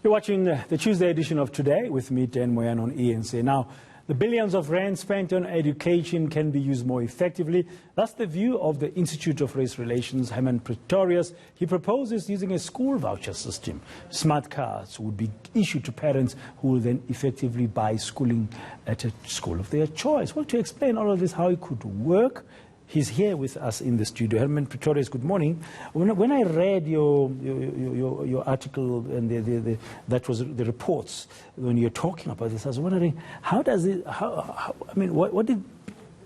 You're watching the Tuesday edition of Today with me, Dan Moyan, on ENC. Now, the billions of rand spent on education can be used more effectively. That's the view of the Institute of Race Relations, Hermann Pretorius. He proposes using a school voucher system. Smart cards would be issued to parents who will then effectively buy schooling at a school of their choice. Well, to explain all of this, how it could work, he's here with us in the studio. Hermann Pretorius, good morning. When I read your article and that was the reports, when you're talking about this, I was wondering, how does it, what did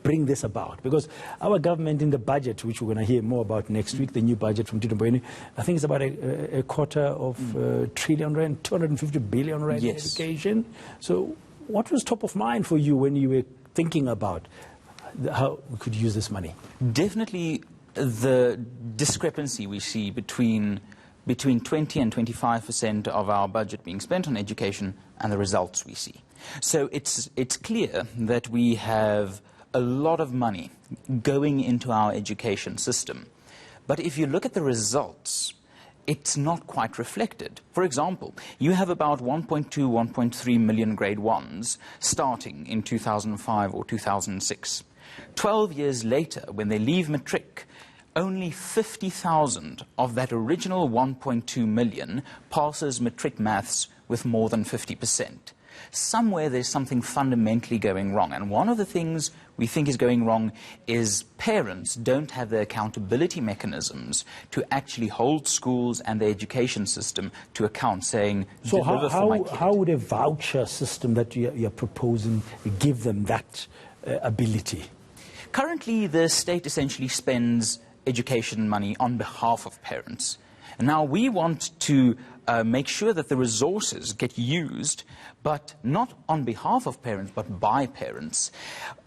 bring this about? Because our government in the budget, which we're going to hear more about next week, the new budget from Tito Mboweni, I think it's about a quarter of trillion rand, 250 billion rand in education. So what was top of mind for you when you were thinking about how we could use this money? Definitely the discrepancy we see between 20 and 25% of our budget being spent on education and the results we see. So it's clear that we have a lot of money going into our education system. But if you look at the results, it's not quite reflected. For example, you have about 1.2, 1.3 million grade 1s starting in 2005 or 2006. 12 years later, when they leave matric, only 50,000 of that original 1.2 million passes matric maths with more than 50%. Somewhere there's something fundamentally going wrong. And one of the things we think is going wrong is parents don't have the accountability mechanisms to actually hold schools and the education system to account, saying, so deliver for my kid. How would a voucher system that you're proposing give them that ability? Currently, the state essentially spends education money on behalf of parents. And now we want to make sure that the resources get used, but not on behalf of parents, but by parents.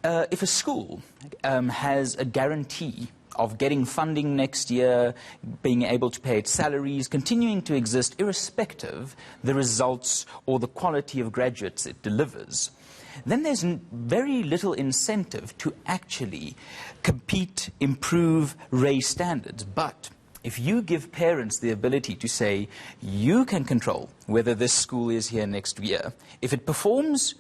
If a school has a guarantee of getting funding next year, being able to pay its salaries, continuing to exist irrespective the results or the quality of graduates it delivers, then there's very little incentive to actually compete, improve, raise standards. But if you give parents the ability to say, you can control whether this school is here next year. If it performs,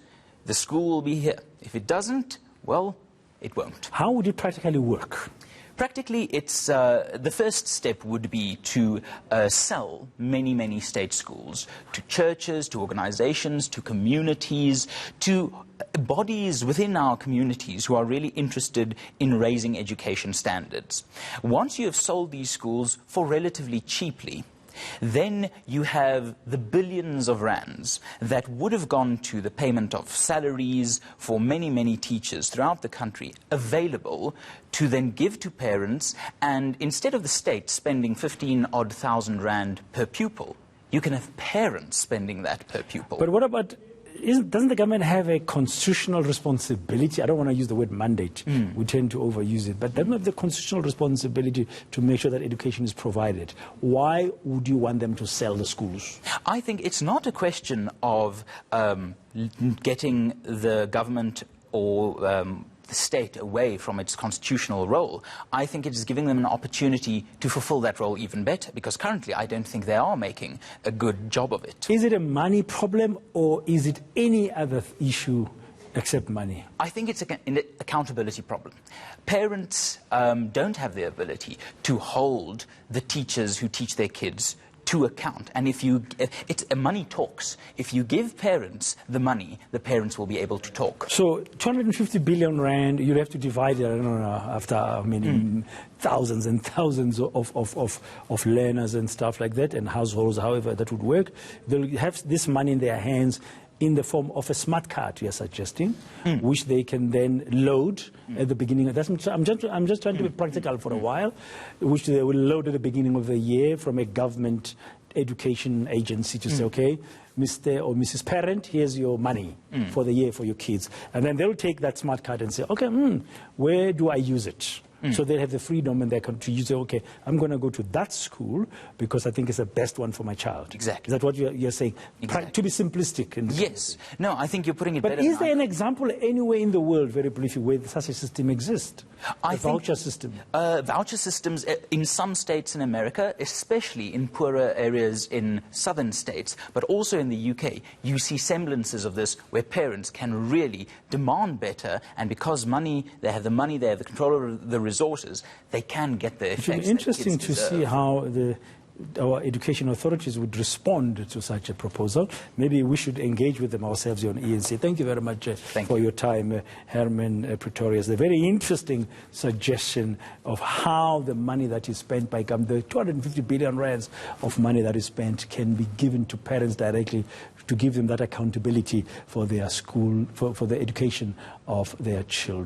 the school will be here. If it doesn't, well, it won't. How would it practically work? Practically, it's the first step would be to sell many state schools to churches, to organizations, to communities, to bodies within our communities who are really interested in raising education standards. Once you have sold these schools for relatively cheaply, then you have the billions of rands that would have gone to the payment of salaries for many teachers throughout the country available to then give to parents. And instead of the state spending 15-odd thousand rand per pupil, you can have parents spending that per pupil. But what about, doesn't the government have a constitutional responsibility? I don't want to use the word mandate. We tend to overuse it. But doesn't have the constitutional responsibility to make sure that education is provided? Why would you want them to sell the schools? I think it's not a question of getting the government or the state away from its constitutional role. I think it is giving them an opportunity to fulfill that role even better, because currently I don't think they are making a good job of it. Is it a money problem, or is it any other issue except money? I think it's an accountability problem. Parents don't have the ability to hold the teachers who teach their kids to account. And money talks. If you give parents the money, the parents will be able to talk. So 250 billion rand, you'll have to divide it, I don't know, after many thousands and thousands of learners and stuff like that, and households, however that would work. They'll have this money in their hands in the form of a smart card, you're suggesting, which they can then load at the beginning. I'm just trying to be practical for a while, which they will load at the beginning of the year from a government education agency to say, okay, Mr. or Mrs. Parent, here's your money for the year for your kids. And then they'll take that smart card and say, okay, where do I use it? So they have the freedom and they can to use it, okay, I'm going to go to that school because I think it's the best one for my child. Exactly. Is that what you're saying? Exactly. To be simplistic. Yes. No, I think you're putting it But better. is there an example anywhere in the world, very briefly, where such a system exists? I A think, voucher system? Voucher systems in some states in America, especially in poorer areas in southern states, but also in the UK, you see semblances of this where parents can really demand better, and because they have the money, they have the control over the resources, they can get the effects. It would be interesting that to kids see deserve. how our education authorities would respond to such a proposal. Maybe we should engage with them ourselves on ENC. Thank you very much for your time, Hermann Pretorius. A very interesting suggestion of how the money that is spent by government, the 250 billion rands of money that is spent, can be given to parents directly to give them that accountability for their school, for the education of their children.